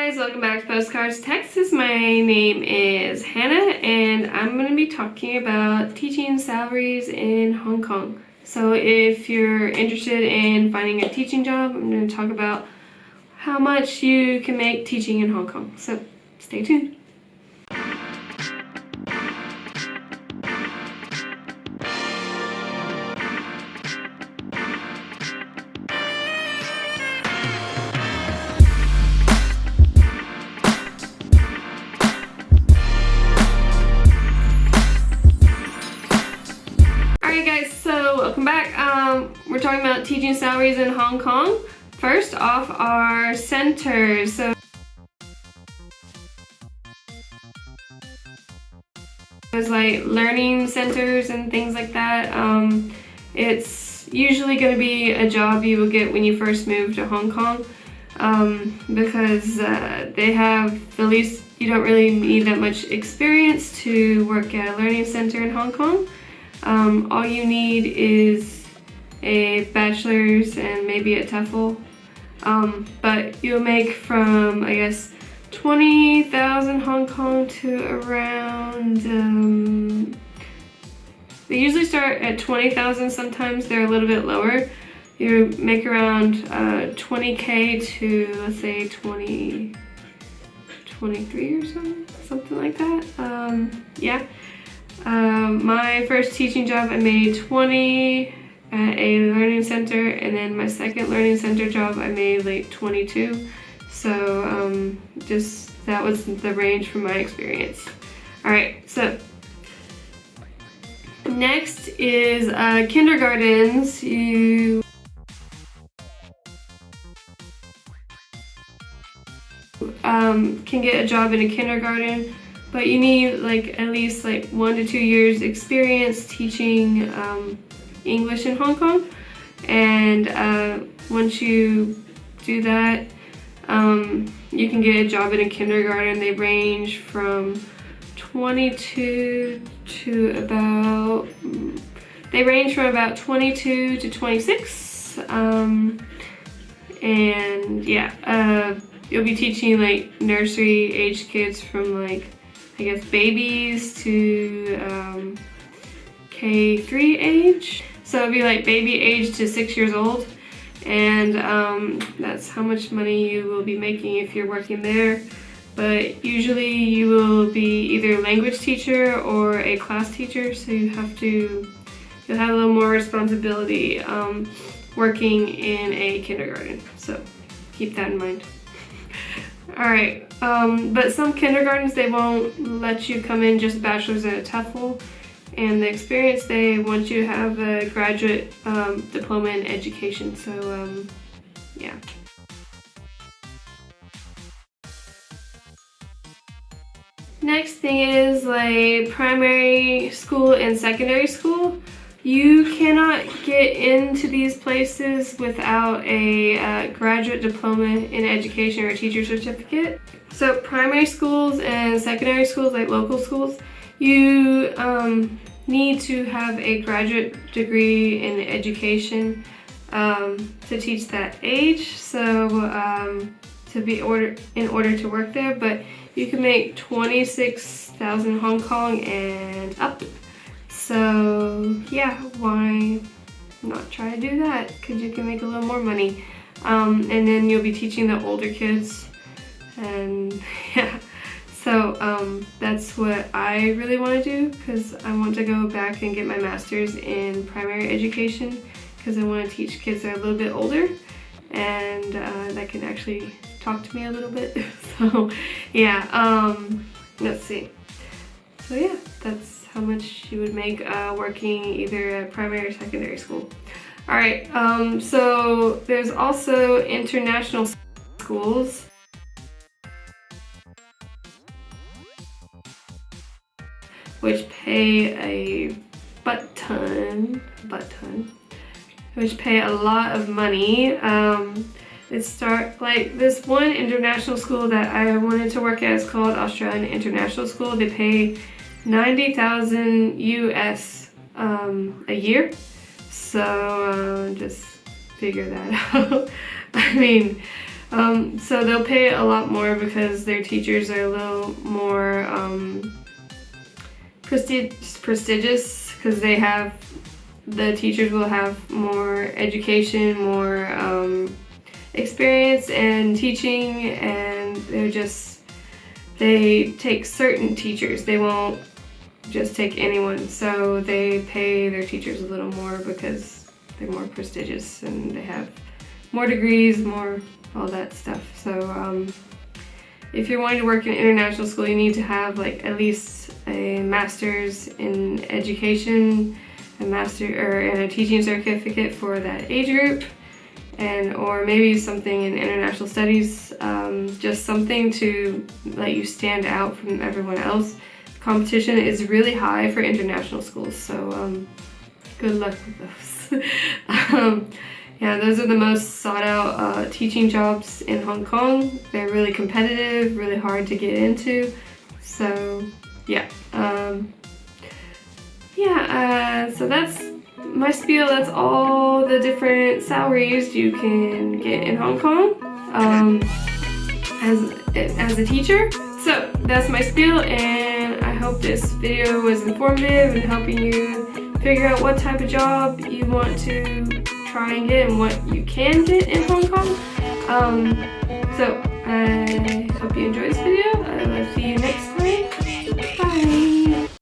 guys, welcome back to Postcards Texas. My name is Hannah and I'm going to be talking about teaching salaries in Hong Kong. So if you're interested in finding a teaching job, I'm going to talk about how much you can make teaching in Hong Kong. So stay tuned. Welcome back. We're talking about teaching salaries in Hong Kong. First off are centers. So there's like learning centers and things like that. It's usually going to be a job you will get when you first move to Hong Kong because they have, at least you don't really need that much experience to work at a learning center in Hong Kong. All you need is a bachelor's and maybe a TOEFL, but you'll make from, I guess, 20,000 Hong Kong to around, they usually start at 20,000, sometimes they're a little bit lower. You make around 20K to, let's say, 23 or something like that, yeah. My first teaching job, I made 20 at a learning center, and then my second learning center job, I made like 22. So just that was the range from my experience. All right, so next is kindergartens. You can get a job in a kindergarten, but you need like at least like 1 to 2 years experience teaching English in Hong Kong. And once you do that, you can get a job in a kindergarten. They range from 22 to about, they range from about 22 to 26. And yeah, you'll be teaching like nursery age kids from like, I guess, babies to K3 age. So it'll be like baby age to 6 years old. And that's how much money you will be making if you're working there. But usually you will be either a language teacher or a class teacher. So you'll have a little more responsibility working in a kindergarten. So keep that in mind. Alright, but some kindergartens, they won't let you come in just a bachelor's and a TOEFL, and the experience, they want you to have a graduate diploma in education, so yeah. Next thing is like primary school and secondary school. You cannot get into these places without a graduate diploma in education or a teacher certificate. So primary schools and secondary schools, like local schools, you need to have a graduate degree in education to teach that age. So in order to work there, but you can make 26,000 Hong Kong and up. So yeah, why not try to do that? Because you can make a little more money. And then you'll be teaching the older kids. And yeah, so that's what I really want to do, because I want to go back and get my master's in primary education, because I want to teach kids that are a little bit older and that can actually talk to me a little bit. So yeah, let's see. So yeah, that's how much you would make working either at primary or secondary school. Alright, so there's also international schools. Which pay a butt ton, which pay a lot of money. Like this one international school that I wanted to work at is called Australian International School. They pay 90,000 US a year. So just figure that out. I mean, So they'll pay a lot more because their teachers are a little more prestigious, because the teachers will have more education, more experience in teaching, and they take certain teachers. They won't just take anyone, so they pay their teachers a little more because they're more prestigious and they have more degrees, more all that stuff. So if you're wanting to work in international school, you need to have like at least a master's in education, and a teaching certificate for that age group, or maybe something in international studies, just something to let you stand out from everyone else. The competition is really high for international schools, so good luck with those. Yeah, those are the most sought out teaching jobs in Hong Kong. They're really competitive, really hard to get into. So yeah, so that's my spiel. That's all the different salaries you can get in Hong Kong as a teacher. So that's my spiel, and I hope this video was informative and helping you figure out what type of job you want to try and get and what you can get in Hong Kong. So I hope you enjoyed this video. I will see you next time. Bye.